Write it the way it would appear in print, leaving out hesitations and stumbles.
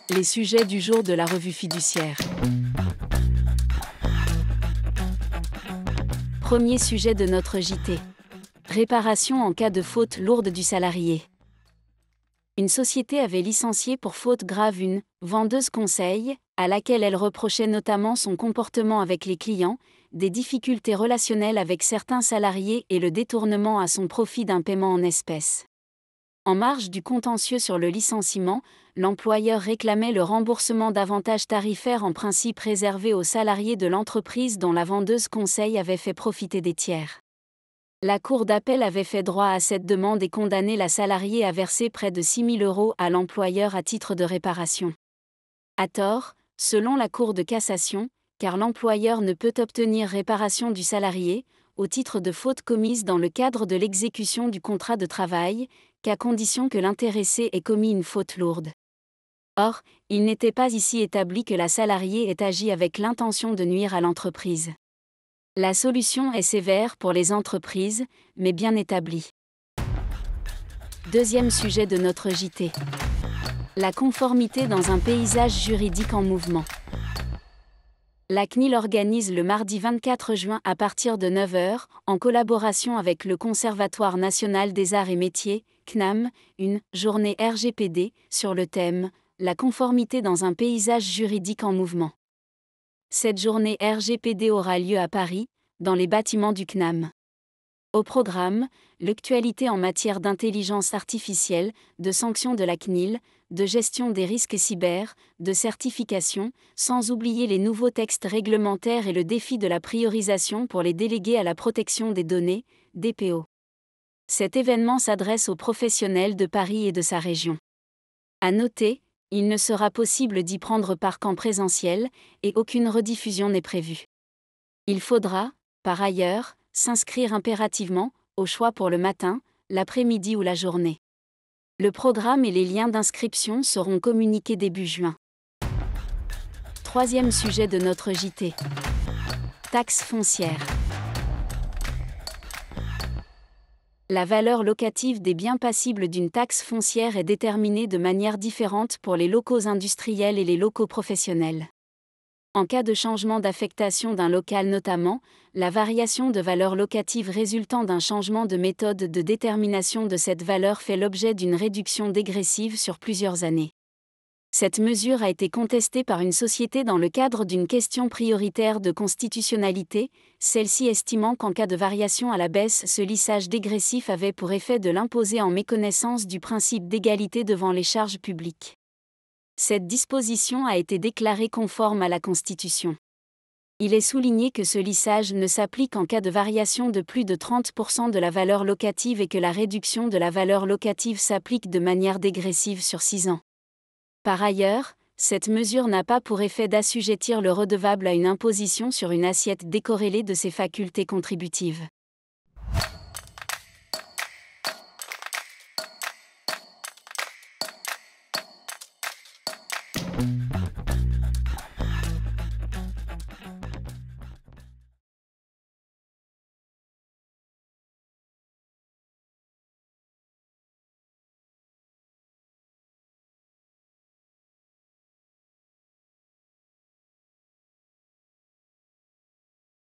Les sujets du jour de la revue fiduciaire. Premier sujet de notre JT. Réparation en cas de faute lourde du salarié. Une société avait licencié pour faute grave une vendeuse conseil, à laquelle elle reprochait notamment son comportement avec les clients, des difficultés relationnelles avec certains salariés et le détournement à son profit d'un paiement en espèces. En marge du contentieux sur le licenciement, l'employeur réclamait le remboursement d'avantages tarifaires en principe réservés aux salariés de l'entreprise dont la vendeuse conseil avait fait profiter des tiers. La Cour d'appel avait fait droit à cette demande et condamné la salariée à verser près de 6 000 € à l'employeur à titre de réparation. À tort, selon la Cour de cassation, car l'employeur ne peut obtenir réparation du salarié, au titre de faute commise dans le cadre de l'exécution du contrat de travail, qu'à condition que l'intéressé ait commis une faute lourde. Or, il n'était pas ici établi que la salariée ait agi avec l'intention de nuire à l'entreprise. La solution est sévère pour les entreprises, mais bien établie. Deuxième sujet de notre JT. La conformité dans un paysage juridique en mouvement. La CNIL organise le mardi 24 juin à partir de 9 h, en collaboration avec le Conservatoire national des arts et métiers, CNAM, une journée RGPD sur le thème « La conformité dans un paysage juridique en mouvement ». Cette journée RGPD aura lieu à Paris, dans les bâtiments du CNAM. Au programme, l'actualité en matière d'intelligence artificielle, de sanctions de la CNIL, de gestion des risques cyber, de certification, sans oublier les nouveaux textes réglementaires et le défi de la priorisation pour les délégués à la protection des données, DPO. Cet événement s'adresse aux professionnels de Paris et de sa région. À noter, il ne sera possible d'y prendre part qu'en présentiel, et aucune rediffusion n'est prévue. Il faudra, par ailleurs, s'inscrire impérativement, au choix pour le matin, l'après-midi ou la journée. Le programme et les liens d'inscription seront communiqués début juin. Troisième sujet de notre JT. Taxe foncière. La valeur locative des biens passibles d'une taxe foncière est déterminée de manière différente pour les locaux industriels et les locaux professionnels. En cas de changement d'affectation d'un local notamment, la variation de valeur locative résultant d'un changement de méthode de détermination de cette valeur fait l'objet d'une réduction dégressive sur plusieurs années. Cette mesure a été contestée par une société dans le cadre d'une question prioritaire de constitutionnalité, celle-ci estimant qu'en cas de variation à la baisse, ce lissage dégressif avait pour effet de l'imposer en méconnaissance du principe d'égalité devant les charges publiques. Cette disposition a été déclarée conforme à la Constitution. Il est souligné que ce lissage ne s'applique en cas de variation de plus de 30% de la valeur locative et que la réduction de la valeur locative s'applique de manière dégressive sur 6 ans. Par ailleurs, cette mesure n'a pas pour effet d'assujettir le redevable à une imposition sur une assiette décorrélée de ses facultés contributives.